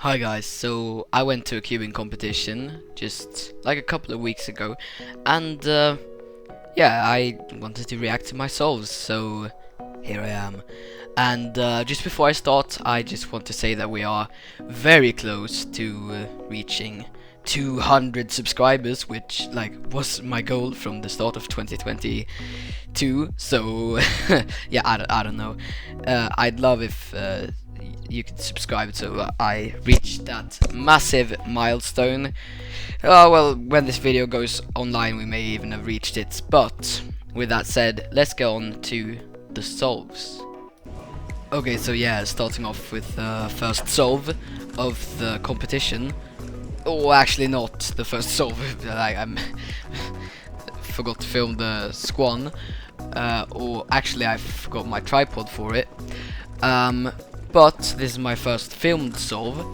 Hi guys, so I went to a cubing competition just like a couple of weeks ago, and yeah, I wanted to react to my solves, so here I am. And just before I start, I just want to say that we are very close to reaching 200 subscribers, which was my goal from the start of 2022. So yeah, I don't know. I'd love if you could subscribe so I reach that massive milestone. Well, when this video goes online, we may even have reached it. But with that said, let's go on to the solves. Okay, so yeah, starting off with the first solve of the competition. Oh, actually not the first solve. I forgot to film the squan. Or actually I forgot my tripod for it. But this is my first filmed solve.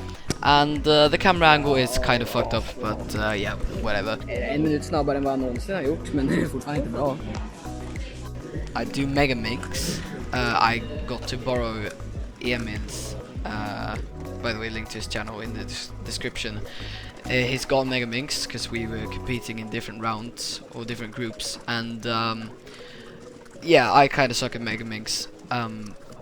And the camera angle is kind of fucked up, but yeah, whatever. En minut snabbare än vad annonsen har gjort, men det är fortfarande inte bra. I do mega mix. I got to borrow Emil's, by the way, link to his channel in the description. He's got mega mix because we were competing in different rounds or different groups, and yeah, I kind of suck at mega mix.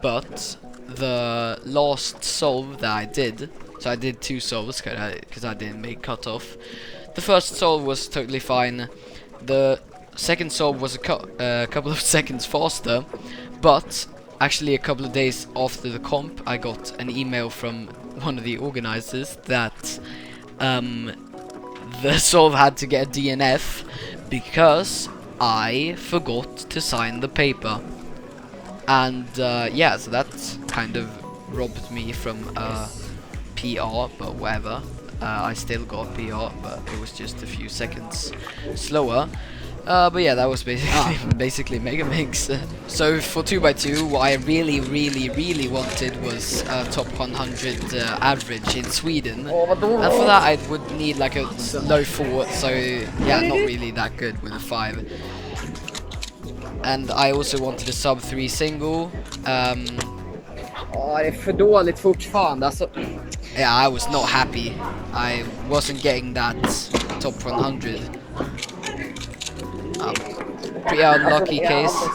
But the last solve that I did, so I did two solves because I didn't make cutoff. The first solve was totally fine. The second solve was a couple of seconds faster, but actually a couple of days after the comp I got an email from one of the organizers that the solve had to get a DNF because I forgot to sign the paper. And yeah, so that kind of robbed me from PR, but whatever. I still got a PR, but it was just a few seconds slower. But yeah, that was basically mega mix. So for 2x2, what I really wanted was top 100 average in Sweden, and for that I would need like a low 4. So yeah, not really that good with a 5. And I also wanted a sub 3 single. Ja, det är för dåligt fortfarande alltså. Yeah, I was not happy. I wasn't getting that top 100. Pretty unlucky case.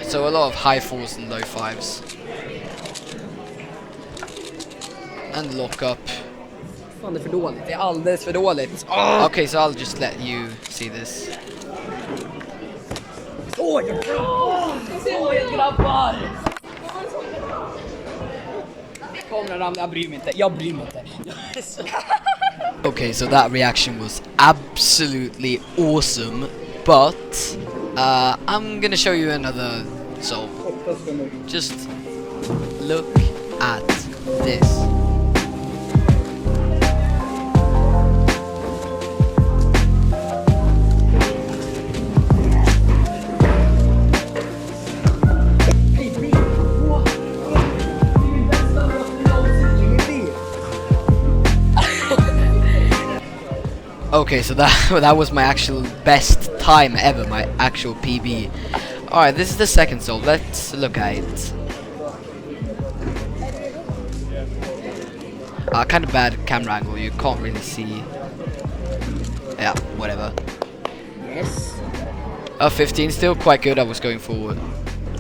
So a lot of high 4s and low 5s. And lock up. Fan, det är för dåligt. Det är alldeles för dåligt. Okay, so I'll just let you see this. Oj, grabbar! Kameran ramlar, jag bryr mig inte. Okay, so that reaction was absolutely awesome, but I'm gonna show you another solve. Just look at this. Okay, so that was my actual best time ever, my actual PB. Alright, this is the second solve. Let's look at it. Kind of bad camera angle, you can't really see. Yeah, whatever. Yes. 15, still quite good. I was going for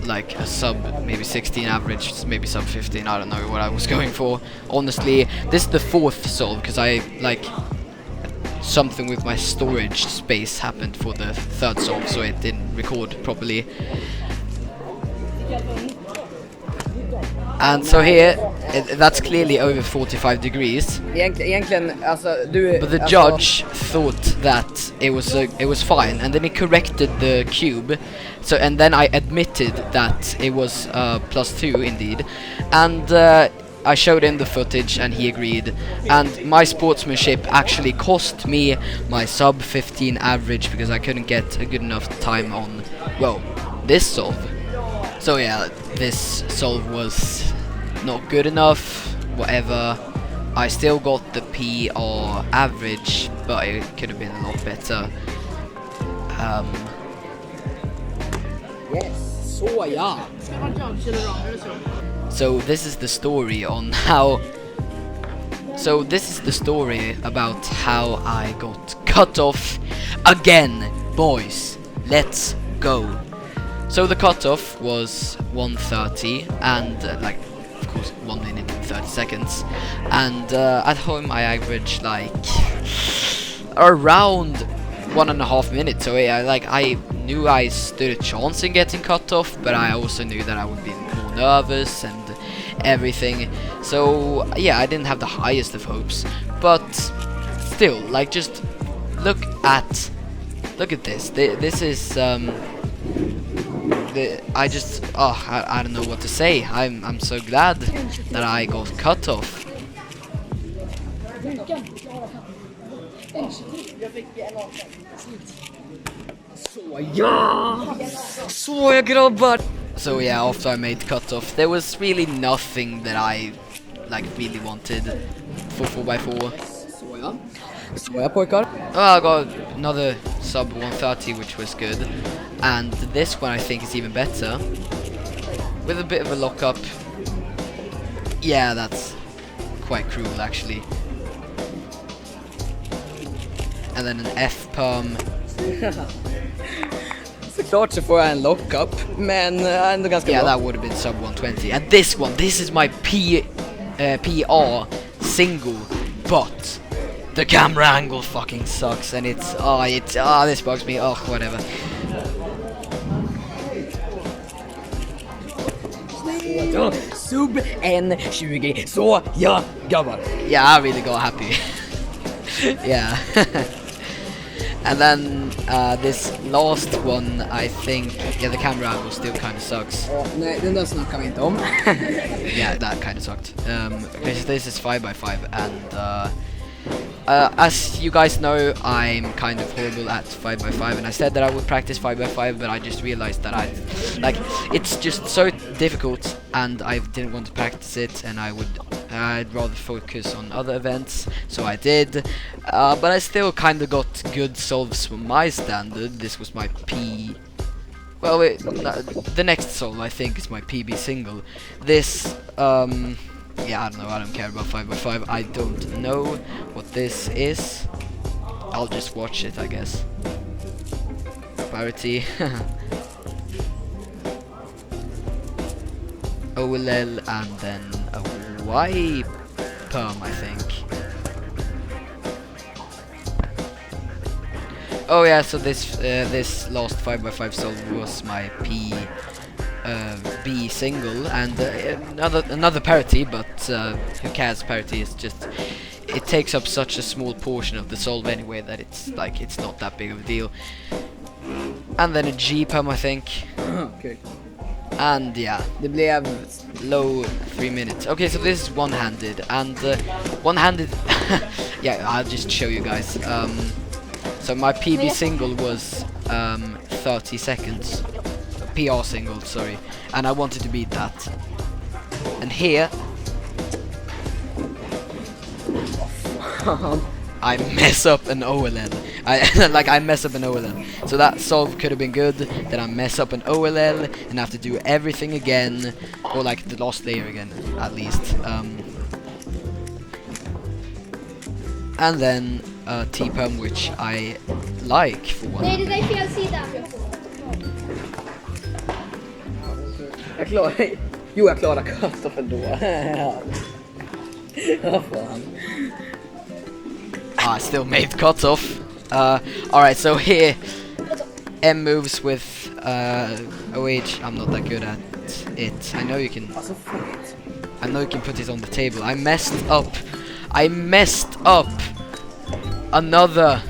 like a sub, maybe 16 average, maybe sub 15, I don't know what I was going for. Honestly, this is the fourth solve because I something with my storage space happened for the third solve, so it didn't record properly. And so here, that's clearly over 45 degrees. Egentligen, alltså, du... But the judge thought that it was fine, and then he corrected the cube. So, and then I admitted that it was +2 indeed, and I showed him the footage and he agreed, and my sportsmanship actually cost me my sub 15 average because I couldn't get a good enough time on, well, this solve. So yeah, this solve was not good enough, whatever. I still got the PR average, but it could have been a lot better. Yes, så ja. So this is the story on how. So this is the story about how I got cut off again, boys. Let's go. So the cutoff was 1:30 and like, of course, 1 minute and 30 seconds. And at home I averaged like around 1.5 minutes. So yeah, like I knew I stood a chance in getting cut off, but I also knew that I would be more nervous and everything. So yeah, I didn't have the highest of hopes, but still, like, just look at this. This is I don't know what to say. I'm so glad that I got cut off. Så grabbar! So yeah, after I made cutoff, there was really nothing that I like really wanted for 4x4. Så pojkar. Oh, I got another sub 130, which was good, and this one I think is even better, with a bit of a lockup. Yeah, that's quite cruel actually. And then an F perm. Såklart så får jag en lockup, men ändå ganska Yeah, bra. that would have been sub 120. And this one, this is my PR single, but the camera angle fucking sucks, and this bugs me. Oh, whatever. Sub en 20. Så ja, grabbar. Yeah, I really got happy. Yeah. And then this last one, I think, yeah, the camera angle still kind of sucks. Nej, den där snackar vi inte om. Yeah, that kind of sucked. Because this is 5x5, and as you guys know, I'm kind of horrible at 5x5, and I said that I would practice 5x5, but I just realized that it's just so difficult, and I didn't want to practice it, and I'd rather focus on other events, so I did. But I still kind of got good solves from my standard. This was my Well, the next solve I think is my PB single. This, yeah, I don't know, I don't care about 5x5. I don't know what this is. I'll just watch it, I guess. Parity. OLL and then a Y perm, I think. Oh yeah, so this last 5x5 solve was my B single, and another parity, but who cares? Parity is just, it takes up such a small portion of the solve anyway that it's not that big of a deal. And then a G perm, I think. Okay. And yeah, Det blev low 3 minutes. Okay, so this is one-handed, and one-handed. Yeah, I'll just show you guys. So my PB single was 30 seconds. PR single, sorry, and I wanted to beat that. And here I mess up an OLL. I mess up an OLL. So that solve could have been good. Then I mess up an OLL and have to do everything again, or like the last layer again, at least. And then T-perm, which I like for one. Nej, det där är fel sida. Jag klarar... Jo, jag klarar cutoff ändå. Vad fan. I still made cutoff. Alright, so here M moves with OH. I'm not that good at it. I know you can put it on the table. I messed up another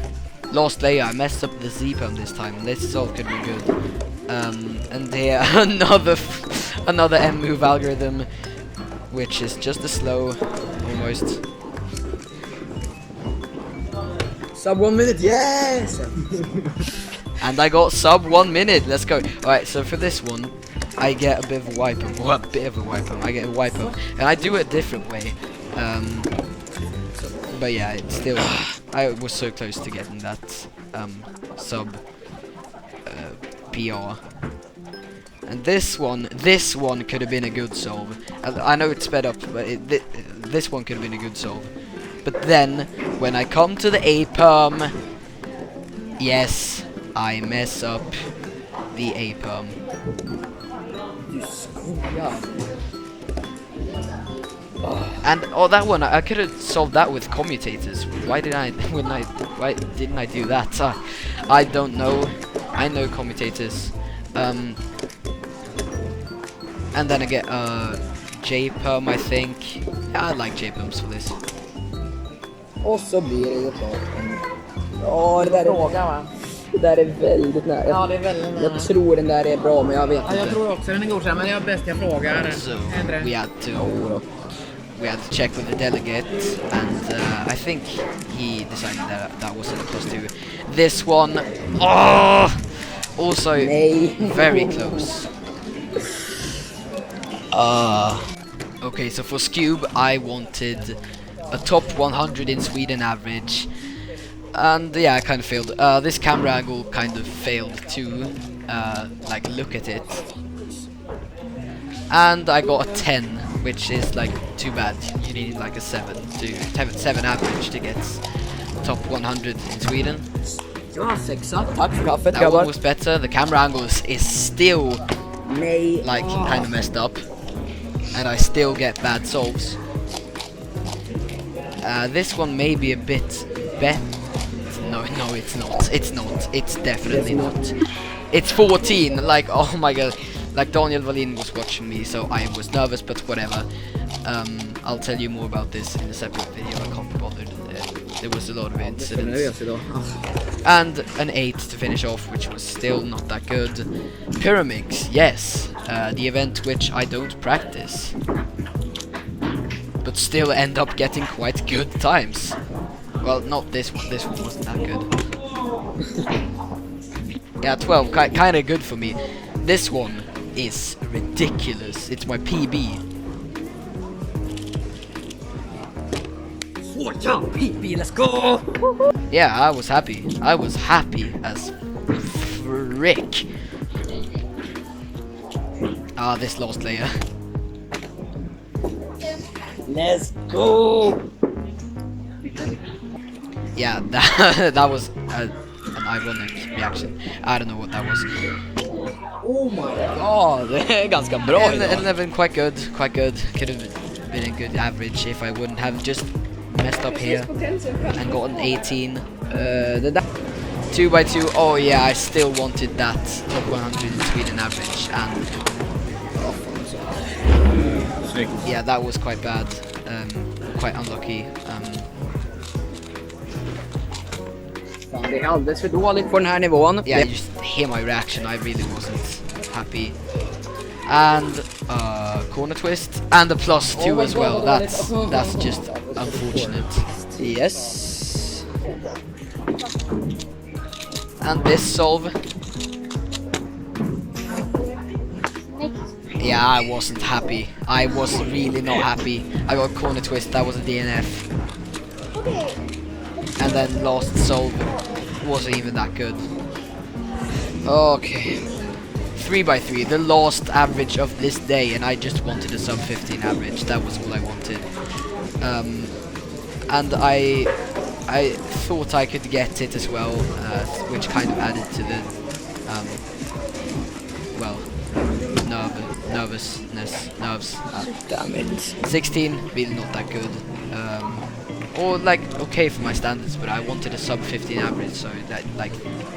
last layer. I messed up the Z-perm this time, and this solve could be good. And here another M move algorithm, which is just as slow, almost. Sub 1 minute, yes! And I got sub 1 minute. Let's go. Alright, so for this one, I get a bit of a wipe up. Well, a bit of a wipe up. I get a wipe up, and I do it a different way. But yeah, it's still, I was so close to getting that sub PR. And this one could have been a good solve. I know it's sped up, but this one could have been a good solve. But then, when I come to the A perm, yes, I mess up the A perm. Du skojar. And that one, I could have solved that with commutators. Why didn't I do that? I don't know. I know commutators. And then I get J perm, I think. Yeah, I like J perms for this. Och så blir det ju klart. Ja, det där Fråga, va? Det där är väldigt nära. Ja, det är väldigt nära. Jag tror den där är bra, men jag vet Ja, jag inte. tror också den är godkänd, men jag är bäst jag frågar. So Endre. we had to check with the delegate, and I think he decided that wasn't a +2. This one, also Nej. very close. Okay, so for Scube, I wanted a top 100 in Sweden average, and yeah, I kind of failed. This camera angle kind of failed too. Like, look at it. And I got a 10, which is like too bad. You need like a 7 to have a 7 average to get top 100 in Sweden. Ja, 6. Tack för kaffet, That one grabbar. was better. The camera angle is still Nej. like kind of messed up, and I still get bad solves. This one may be a bit better. No, it's not. It's not. It's definitely not. It's 14. Like, oh my god. Like, Daniel Wallin was watching me, so I was nervous, but whatever. I'll tell you more about this in a separate video. I can't be bothered. There was a lot of incidents. And an 8 to finish off, which was still not that good. Pyramids, yes. The event which I don't practice, but still end up getting quite good times. Well, not this one. This one wasn't that good. Yeah, 12, kind of good for me. This one is ridiculous. It's my PB. PB, let's go! Yeah, I was happy. I was happy as frick. This last layer. Let's go! Yeah, that was an ironic reaction. I don't know what that was. Oh my god, det är ganska bra And idag. 11, quite good, quite good. Could have been a good average if I wouldn't have just messed up here and got an 18. Det där. 2x2. Oh yeah, I still wanted that top 100 in Sweden average, and yeah, that was quite bad. Quite unlucky. Fan, det är alldeles för dåligt på den här nivån. Yeah, you just hear my reaction. I really wasn't happy. And corner twist and a +2 as well. That's just unfortunate. Yes. And this solve. Yeah, I wasn't happy. I was really not happy. I got corner twist. That was a DNF. And then last solve wasn't even that good. Okay. 3x3, the last average of this day, and I just wanted a sub 15 average. That was all I wanted. And I thought I could get it as well, which kind of added to the well, nerves. Damn it. 16, really not that good. Or like okay for my standards, but I wanted a sub 15 average, so that like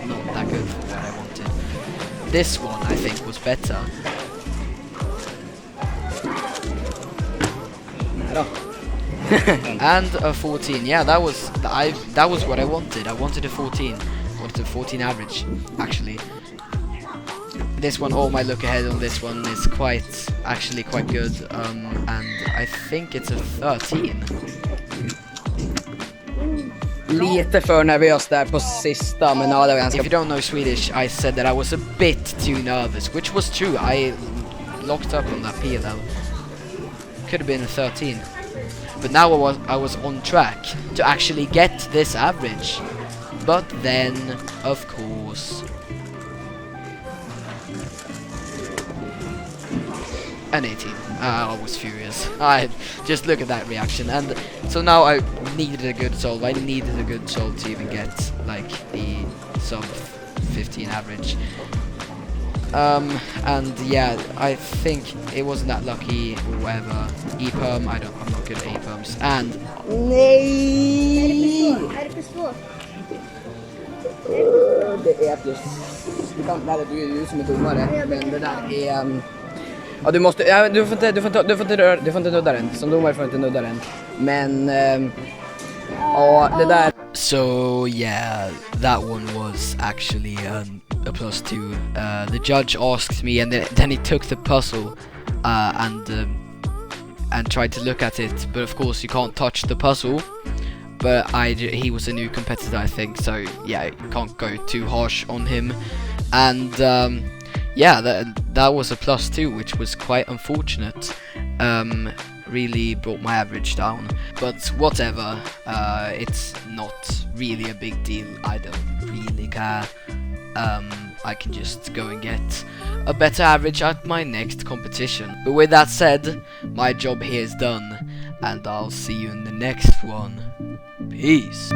not that good for what I wanted. This one I think was better. And a 14. Yeah, that was what I wanted. I wanted a 14. I wanted a 14 average actually. This one, oh my look ahead on this one is actually quite good. And I think it's a 13. Lite för nervös där på sista, men ja, det var ganska... If you don't know Swedish, I said that I was a bit too nervous, which was true. I locked up on that PLL. Could have been a 13. But now I was on track to actually get this average. But then, of course... An 18. I was furious. I just look at that reaction, and so now I needed a good solve. I needed a good solve to even get like the sub 15 average. And yeah, I think it wasn't that lucky or whatever. E-perm, I'm not good at E-perms. And Nej! Är det för svårt? Det är plus. Du kan, nej, du är ju som är domare, men det där är... Ja, du måste... Ja, du får inte nudda den. Som domare får du inte nudda den. Men... ja, det där... so yeah, that one was actually a +2. The judge asked me, and then he took the puzzle and tried to look at it, but of course you can't touch the puzzle. But he was a new competitor, I think, so yeah, you can't go too harsh on him. And yeah, that was a +2, which was quite unfortunate. Really brought my average down, but whatever. It's not really a big deal. I don't really care. I can just go and get a better average at my next competition. But with that said, my job here is done, and I'll see you in the next one. Peace.